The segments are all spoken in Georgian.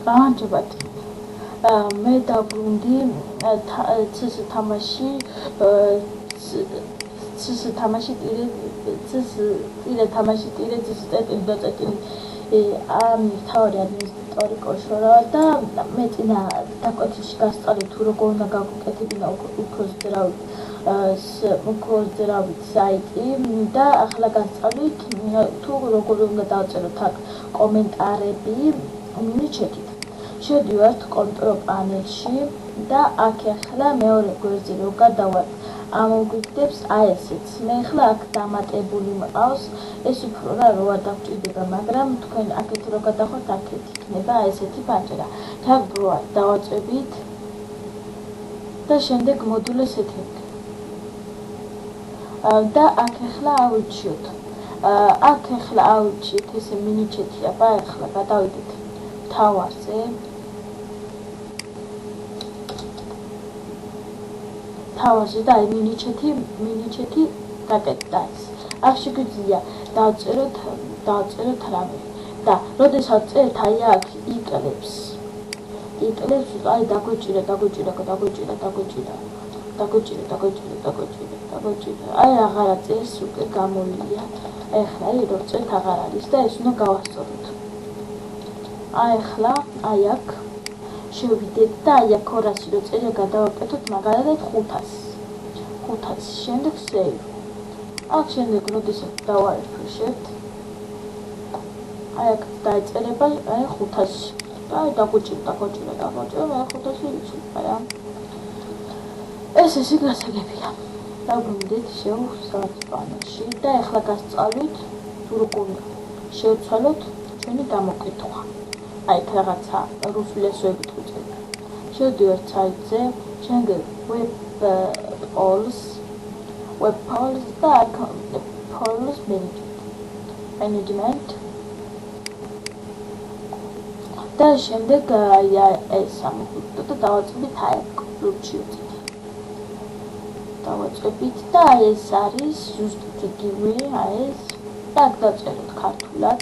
გამარჯობათ. მე დაბრუნდი CS თამაში მთავარი ადმინისტრატორი კოშორა და მე წინა დაკვეთილში გასწავლით თუ როგორ უნდა გავუკეთებინა უფრო ზერავით საიტი და ახლა გასწავლით თუ როგორ უნდა დავწეროთ აქ კომენტარები მინიჩეთით. შევდივართ კონტროლ პანელში და აქ ახლა მეორე გვერდზე რო გადავართ ამოგვიგდებს აი ესეც. მე ახლა აქ დამატებული მყავს, ეს უფრო რა არ დავჭირდება, მაგრამ თქვენ აქეთ რო გადახოთ, აქეთ იქნება აი ესეთი პანჭერა. თაგ დავაწვევით და შემდეგ მოდულს ეთქებთ. და აქ ახლა ავირჩიოთ. აქ ახლა ავირჩიეთ ესე მინიჩეთი, აბა ახლა გადავიდეთ მთავარზე. თავაზე და აი მინიჩეთი გაკეთდა ეს. აქ შეგვიძლია დავწეროთ რამე და როდესაც წერთ აი აქ იკლებს აი დაგვეჭირა აი აღარა წერს უკვე გამოლია. ახლა აი რო წერთ აღარ არის და ეს უნდა გავასწოროთ. აი ახლა აი აქ შევიდეთ და აი აქ 200 რო წერია გადავაკეთოთ მაგალითად 500. შემდეგ save. აქ შემდეგ როდესაც დავარეფრეშებთ აი აქ დაეწერება აი 500. აი დაგვეჭირა მე 500 იცვლება რა. ეს ისე გასაგებია. დაბრუნდით შევსვათ პანელში და ახლა გასწავლით თუ როგორ შევცვალოთ ჩვენი გამოკითხვა. აი აქ რაღაცა რუსული ასოებით უწევთ. შევდივართ საიტზე, შემდეგ web polls და აქ polls management და შემდეგ აი ეს ამოგვიგდო და დავაწვევით აი აქ კლუბში უწევთ. დავაწვევით და აი ეს არის ზუსტად იგივე აი ეს და აქ დავწეროთ ქართულად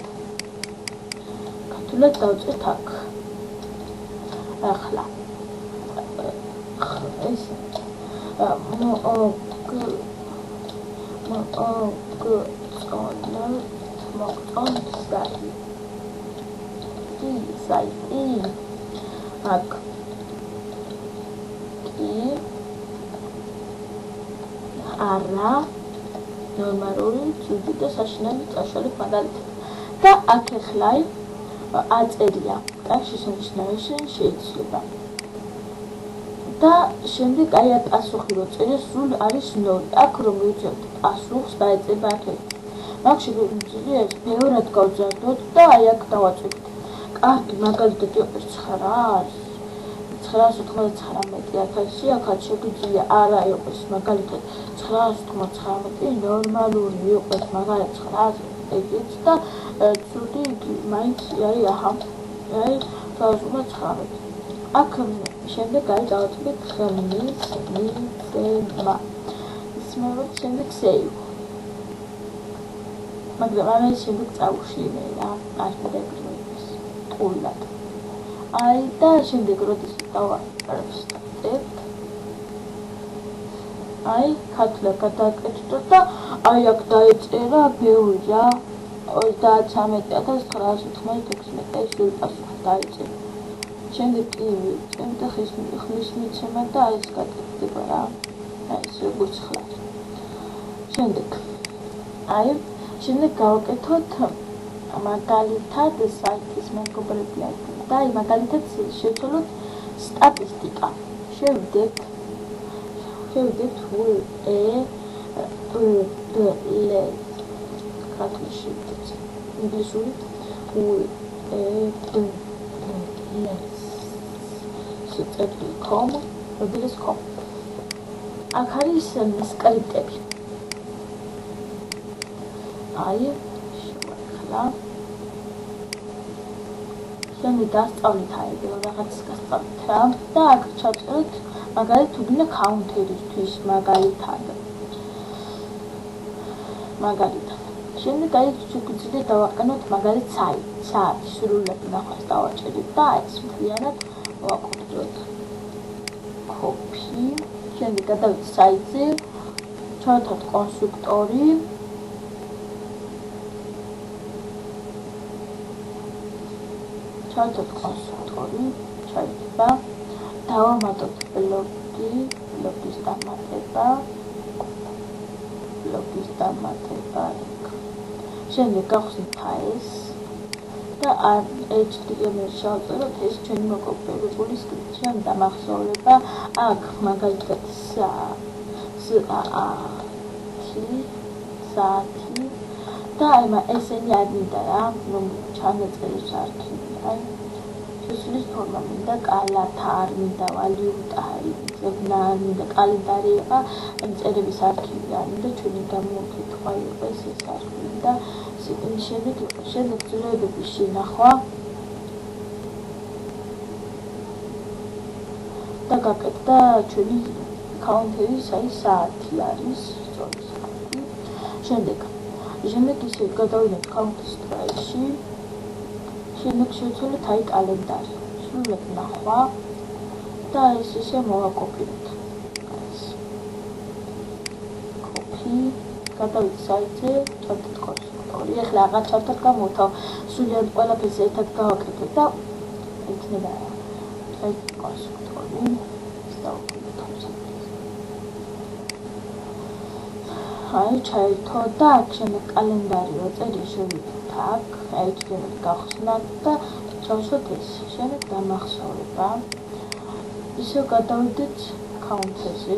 დავწერთ აქ. ახლა ეს საიტი აქ არა ნორმალური ცუდი და საშინელი წაშალით მაგალითად და აქ ახლა აწერია კავშირის შენიშნავება შეიძლება და შემდეგ აი პასუხი რო წერია სულ არის 0. აქ რომ მივუწევთ პასუხს დაეწება აქ მაგ შეგვიძლია ეს ბევრად გავზარდოთ და აი აქ დავაწვევთ. კარგი მაგალითად იყოს 999 აქაში აქაც შეგვიძლია არა იყოს მაგალითად 999 ნორმალური იყოს მაგალითად 900 ეგეც და ცუდი მაინც არის აი 1919. აქ შემდეგ აი დავაწვევთ ხმისმიცემა. ისმევთ შემდეგ save. მაგრამ ამას შემდეგ წავუშვი რა არ მეგროვებს ტყუილად. აი და შემდეგ როდესაც დავარწევთ აი ქართულად გადააკეთოთ და აი აქ დაეწერა ბევრი რა 30916 სულ პასუხი დაეწერა. შემდეგ კი წემდა ხმისმიცემა და აი ეს გაკეთდება რა. აი ეს როგორც ხარ. შემდეგ გავაკეთოთ მაგალითად საიტის მეგობრები და აი მაგალითად შევცვალოთ სტატისტიკა. შევიდეთ ქართულში ინგლისური com აქ არის სკრიპტები. აი ახლა შემდეგ დასწავლით აი რაღაც გასწავლით რა და აქ ჩავწეროთ მაგალითად თუ გინდა კაუნტერისთვის მაგალითად შემდეგ აი შეგვიძლია დავაყენოთ მაგალითად საათი სრულიად ნახვას დავაჭერით და ეს მთლიანად ვაკოპიროთ copy შემდეგ გადავიდეთ საიტზე ჩავთავთ კონსტრუქტორი ჩავიდება დავამატოთ ბლოგის დამატება შემდეგ გავხსნით ეს და HTML-ში შევწეროთ ეს ჩვენი მოკოპირებული სკრიპტი ან დამახსოვრება აქ მაგალითად საათი და ესენი არ მინდა რა რომ ჩანაწერის არქივი აი შესulis ფორმა მინდა კალათა არ მინდა ვალიუტა არ მინდა კალენდარი იყო წერების არქივი არ მინდა ჩვენი გამოკითხვა იყო ეს არქივი და შემდეგ ძვლებების შენახვა და გაკეთდა ჩვენი კაუნტერის აი საათი არის სწორი საათი შემდეგ ისე გადავიდეთ კაუნტის ტრაიში შემდეგ შევცვალეთ აი კალენდარი სრულად ნახვა და ეს ისე მოვაკოპიროთ კოპი გადავიდეთ საიტზე ჩავთვალთ კონსტრუქტორი ახლა აღარ ჩავთვალთ გამოვთავ სრულად ყველაფერს ერთად გავაკეთებ და იქნება აი კონსტრუქტორი აი ჩაერთო და აქ შემდეგ კალენდარი ვაწერი შევიდეთ აქ HTML გავხსნათ და ჩავშოთ ეს შემდეგ დამახსოვრება ისევ გადავიდეთ კაუნტერზე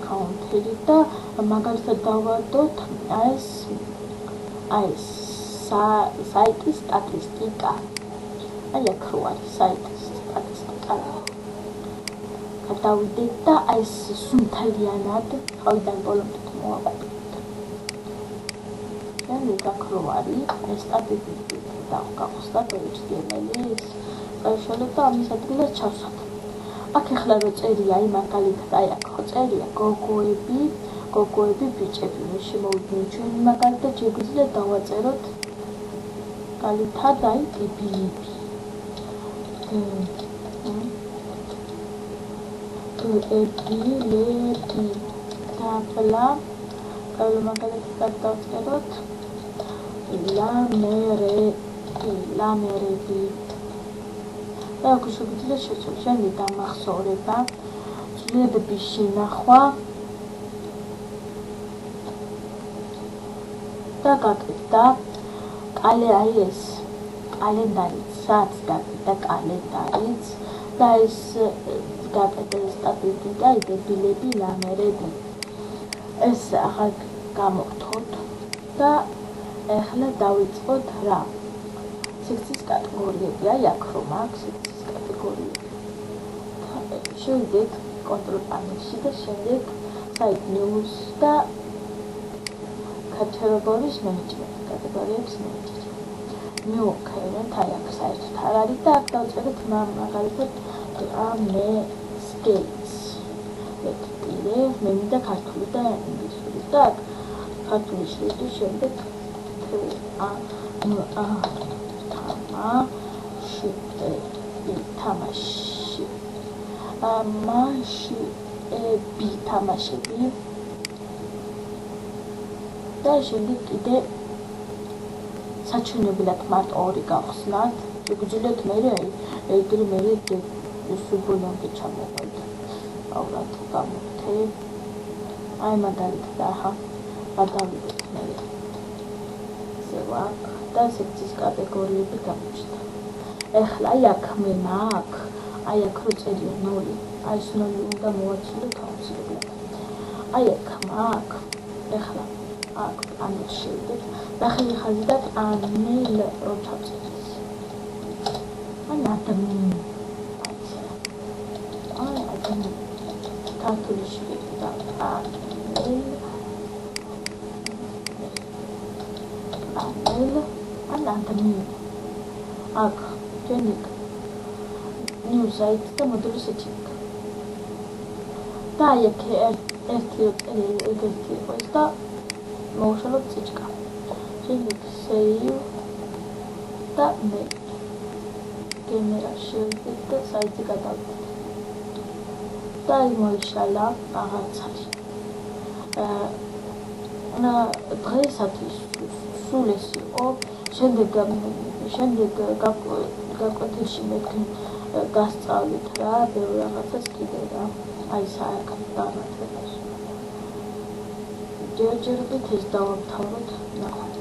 კაუნტერი და მაგალითად დავარდოთ ეს საიტის სტატისტიკა აი აქ რო არის საიტის სტატისტიკა გადავიდეთ და ეს სუნთლიანად თავიდან ბოლომდე მოვაკოპიროთ შემდეგ აქ რო არის ეს სტატისტიკა და გავხსნათ HTML-ის წავშალოთ და ამის ადგილას ჩავსვათ აქ ახლა რო წერია აი მაგალითად აი აქ ხო წერია გოგოები ბიჭები მე შემოვიდნენ ჩვენ მაგალითად შეგვიძლია დავაწეროთ მაგალითად აი ტიპები ებილები და მაგალითად დავწეროთ ლამერები და აქ შეგვიძლია შევცვალოთ შემდეგ დამახსოვრება ძვლებების შენახვა და გაკეთდა აი ეს კალენდარიც საათს გაკეთდა კალენდარიც და ეს გაკეთდა სტატისტიკა ებილები ლამერები ეს ახლა გამოვთხოვთ და ახლა დავიწყოთ რა სექციის კატეგორიები აი აქ რომ აქვს სექციის კატეგორიები შევიდეთ კონტროლ პანელში და შემდეგ საიტ ნიუს და კატეგორიის მენეჯმენტ კატეგორიების მენეჯმენტ ნიუ ქერენთ აი აქ საერთოდ არ არის და აქ დავწერეთ მაგალითად მე სკეილს ეტილე მე მინდა ქართული და ინგლისური და აქ ქართული შრიფტის შემდეგ თამაშები და შემდეგ კიდე საჩვენებლად მარტო ორი გავხსნათ შეგვიძლიათ მერე ეგრე მერე სუბოლონკი ჩამოვიდეთ აუბრალოდ გამოვთე აი მაგალითად ახლა გადავიდეთ მერე ზევაკ და სექციის კატეგორიები გამოჩნდა ეხლა აი აქ მე მაგ აი აქ რო წერია 0 აი ეს 0 უნდა მოვაცილოთ აუცილებლად აი აქ მაგ ეხლა აქ პანელში შევიდეთ ნახევარი ხაზიდან პანელ რო ჩავწერეთ აი ადამიანი ქართული შრიფტი და პანელ ან ადამიანი აქ შემდეგ new site და მოდულის setting და აი აქ ერთი ეგეთი იყო ეს და მოუშალოთ წიჭკა. შემდეგ სეივ და მე გემერა შევიდეთ და საიტზე გადავიდეთ და მოიშალა აღარცაში. დღეისათვის სულ ეს იყო. შემდეგ გაკვეთილში მეთქი გასწავლით რა, ბევრ რაღაცას კიდე რა. აი საერთოდ დამატებას. ჯერჯერობით ეს დავამთავროთ. ნახოთ.